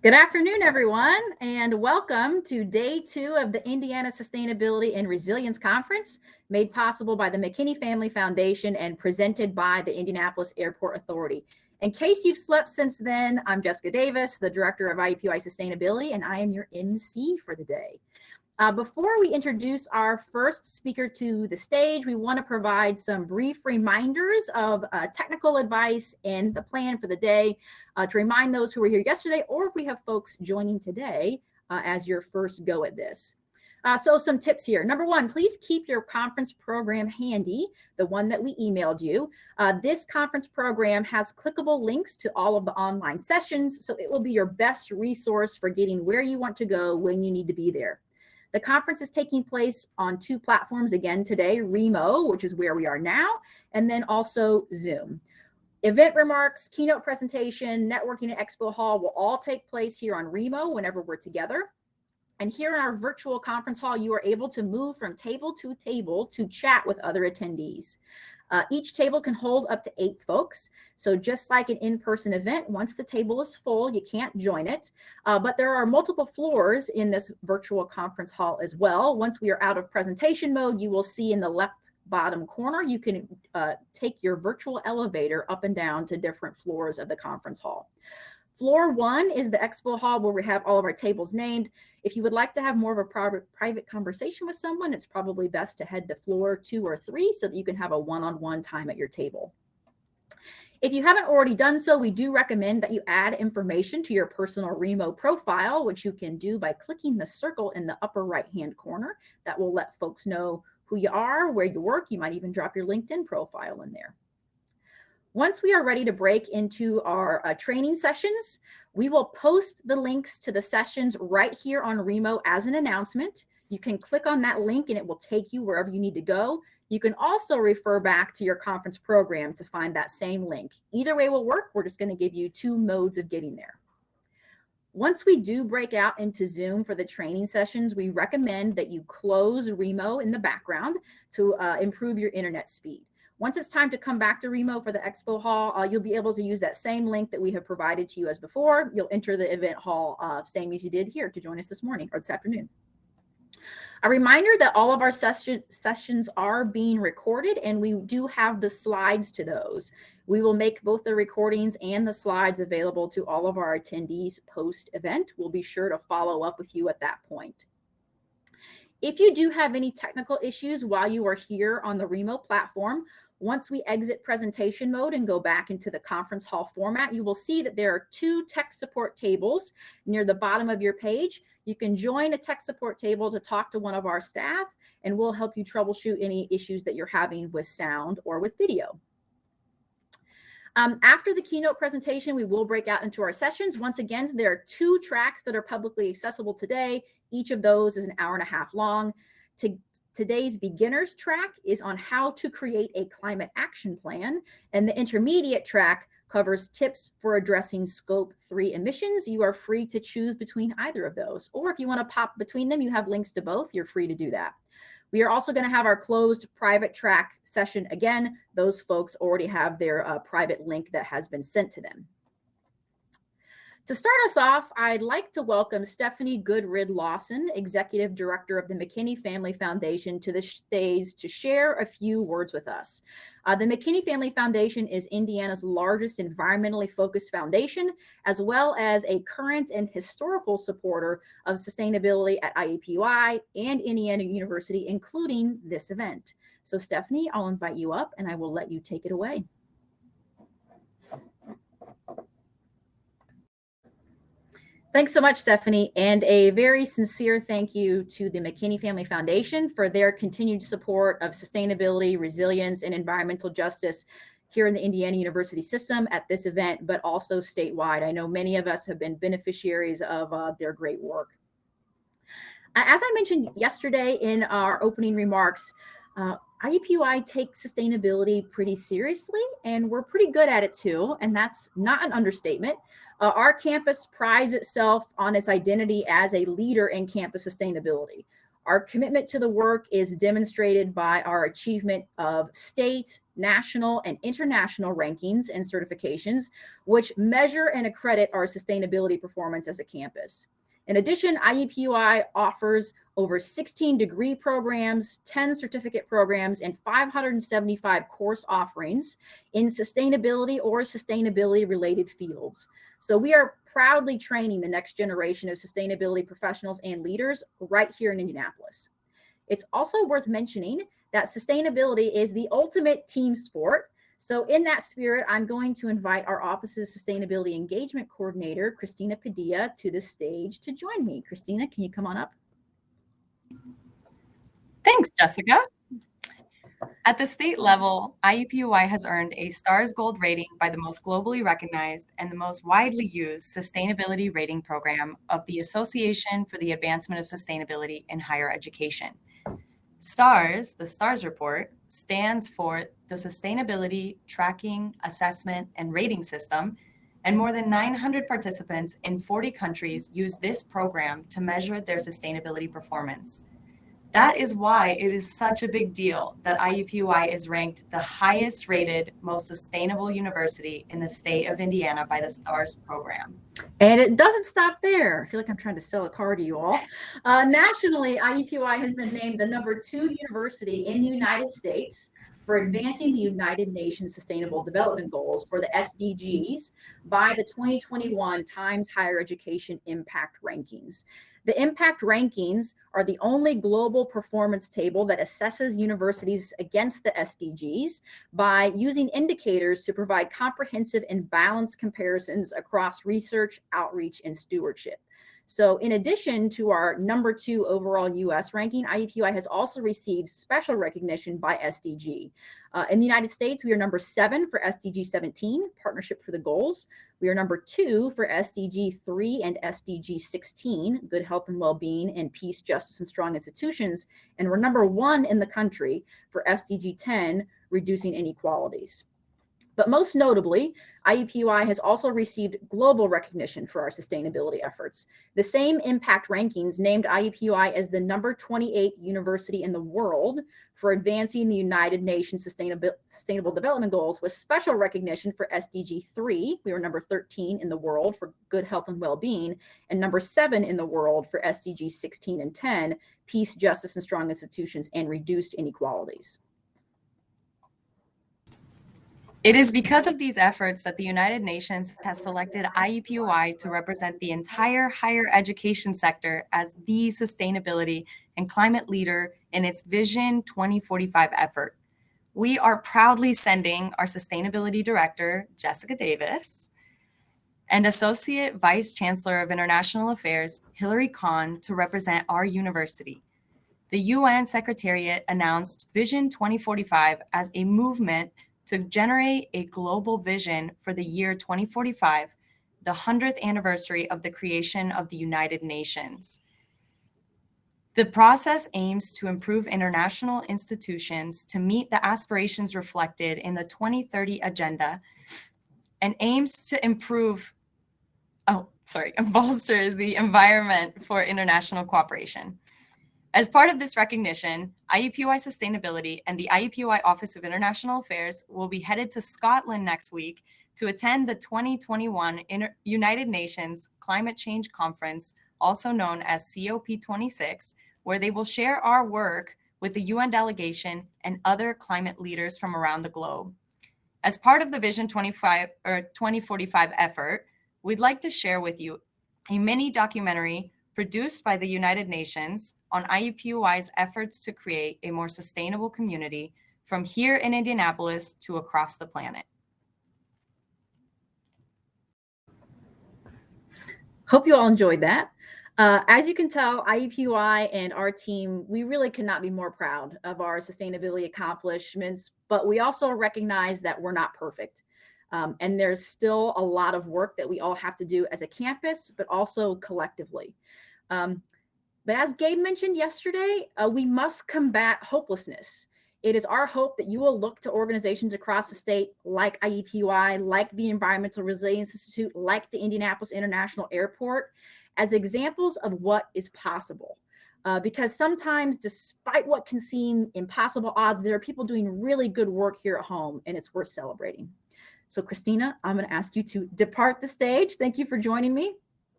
Good afternoon, everyone, and welcome to day 2 of the Indiana Sustainability and Resilience Conference, made possible by the Mckinney Family Foundation and presented by the Indianapolis Airport Authority. In case you've slept since then, I'm Jessica Davis, the Director of IUPUI Sustainability, and I am your MC for the day. Before we introduce our first speaker to the stage, we want to provide some brief reminders of technical advice and the plan for the day to remind those who were here yesterday, or if we have folks joining today as your first go at this. So some tips here. Number one, please keep your conference program handy, the one that we emailed you. This conference program has clickable links to all of the online sessions, so it will be your best resource for getting where you want to go when you need to be there. The conference is taking place on 2 platforms again today, Remo, which is where we are now, and then also Zoom. Event remarks, keynote presentation, networking at Expo Hall will all take place here on Remo whenever we're together. And here in our virtual conference hall, you are able to move from table to chat with other attendees. Each table can hold up to 8 folks. So just like an in-person event, once the table is full, you can't join it. But there are multiple floors in this virtual conference hall as well. Once we are out of presentation mode, you will see in the left bottom corner, you can take your virtual elevator up and down to different floors of the conference hall. Floor 1 is the Expo Hall where we have all of our tables named. If you would like to have more of a private conversation with someone, it's probably best to head to floor 2 or 3 so that you can have a one-on-one time at your table. If you haven't already done so, we do recommend that you add information to your personal Remo profile, which you can do by clicking the circle in the upper right-hand corner. That will let folks know who you are, where you work. You might even drop your LinkedIn profile in there. Once we are ready to break into our training sessions, we will post the links to the sessions right here on Remo as an announcement. You can click on that link and it will take you wherever you need to go. You can also refer back to your conference program to find that same link. Either way will work. We're just going to give you 2 modes of getting there. Once we do break out into Zoom for the training sessions, we recommend that you close Remo in the background to improve your internet speed. Once it's time to come back to Remo for the Expo Hall, you'll be able to use that same link that we have provided to you as before. You'll enter the event hall, same as you did here to join us this morning or this afternoon. A reminder that all of our sessions are being recorded, and we do have the slides to those. We will make both the recordings and the slides available to all of our attendees post-event. We'll be sure to follow up with you at that point. If you do have any technical issues while you are here on the Remo platform, once we exit presentation mode and go back into the conference hall format, you will see that there are 2 tech support tables near the bottom of your page. You can join a tech support table to talk to one of our staff, and we'll help you troubleshoot any issues that you're having with sound or with video. After the keynote presentation, we will break out into our sessions. Once again, there are 2 tracks that are publicly accessible today. Each of those is an hour-and-a-half long. Today's beginners track is on how to create a climate action plan, and the intermediate track covers tips for addressing scope 3 emissions. You are free to choose between either of those, or if you want to pop between them, you have links to both. You're free to do that. We are also going to have our closed private track session again. Those folks already have their private link that has been sent to them. To start us off, I'd like to welcome Stephanie Goodrid Lawson, Executive Director of the Mckinney Family Foundation, to the stage to share a few words with us. The Mckinney Family Foundation is Indiana's largest environmentally focused foundation, as well as a current and historical supporter of sustainability at IUPUI and Indiana University, including this event. So Stephanie, I'll invite you up and I will let you take it away. Thanks so much, Stephanie, and a very sincere thank you to the Mckinney Family Foundation for their continued support of sustainability, resilience, and environmental justice here in the Indiana University system at this event, but also statewide. I know many of us have been beneficiaries of their great work. As I mentioned yesterday in our opening remarks, IUPUI takes sustainability pretty seriously, and we're pretty good at it too, and that's not an understatement. Our campus prides itself on its identity as a leader in campus sustainability. Our commitment to the work is demonstrated by our achievement of state, national, and international rankings and certifications, which measure and accredit our sustainability performance as a campus. In addition, IUPUI offers over 16 degree programs, 10 certificate programs, and 575 course offerings in sustainability or sustainability-related fields. So we are proudly training the next generation of sustainability professionals and leaders right here in Indianapolis. It's also worth mentioning that sustainability is the ultimate team sport. So in that spirit, I'm going to invite our office's Sustainability Engagement Coordinator, Christina Padilla, to the stage to join me. Christina, can you come on up? Thanks, Jessica. At the state level, IUPUI has earned a STARS Gold rating by the most globally recognized and the most widely used sustainability rating program of the Association for the Advancement of Sustainability in Higher Education. STARS, the STARS report, stands for the Sustainability Tracking, Assessment, and Rating System, and more than 900 participants in 40 countries use this program to measure their sustainability performance. That is why it is such a big deal that IUPUI is ranked the highest rated, most sustainable university in the state of Indiana by the STARS program. And it doesn't stop there. I feel like I'm trying to sell a car to you all. Nationally, IUPUI has been named the #2 university in the United States for advancing the United Nations Sustainable Development Goals, for the SDGs, by the 2021 Times Higher Education Impact Rankings. The impact rankings are the only global performance table that assesses universities against the SDGs by using indicators to provide comprehensive and balanced comparisons across research, outreach, and stewardship. So in addition to our #2 overall US ranking, IUPUI has also received special recognition by SDG. In the United States, we are #7 for SDG 17, Partnership for the Goals. We are #2 for SDG 3 and SDG 16, Good Health and Well-being and Peace, Justice, and Strong Institutions. And we're #1 in the country for SDG 10, Reducing Inequalities. But most notably, IUPUI has also received global recognition for our sustainability efforts. The same impact rankings named IUPUI as the #28 university in the world for advancing the United Nations Sustainable Development Goals, with special recognition for SDG 3. We were #13 in the world for Good Health and Well-being, and #7 in the world for SDG 16 and 10, Peace, Justice, and Strong Institutions, and Reduced Inequalities. It is because of these efforts that the United Nations has selected IUPUI to represent the entire higher education sector as the sustainability and climate leader in its Vision 2045 effort. We are proudly sending our Sustainability Director, Jessica Davis, and Associate Vice Chancellor of International Affairs, Hilary Kahn, to represent our university. The UN Secretariat announced Vision 2045 as a movement to generate a global vision for the year 2045, the 100th anniversary of the creation of the United Nations. The process aims to improve international institutions to meet the aspirations reflected in the 2030 Agenda and aims to bolster the environment for international cooperation. As part of this recognition, IUPUI Sustainability and the IUPUI Office of International Affairs will be headed to Scotland next week to attend the 2021 United Nations Climate Change Conference, also known as COP26, where they will share our work with the UN delegation and other climate leaders from around the globe. As part of the Vision 2045 effort, we'd like to share with you a mini documentary produced by the United Nations on IUPUI's efforts to create a more sustainable community from here in Indianapolis to across the planet. Hope you all enjoyed that. As you can tell, IUPUI and our team, we really cannot be more proud of our sustainability accomplishments, but we also recognize that we're not perfect. And there's still a lot of work that we all have to do as a campus, but also collectively. But as Gabe mentioned yesterday, we must combat hopelessness. It is our hope that you will look to organizations across the state like IUPUI, like the Environmental Resilience Institute, like the Indianapolis International Airport, as examples of what is possible. because sometimes, despite what can seem impossible odds, there are people doing really good work here at home, and it's worth celebrating. So Christina, I'm going to ask you to depart the stage. Thank you for joining me.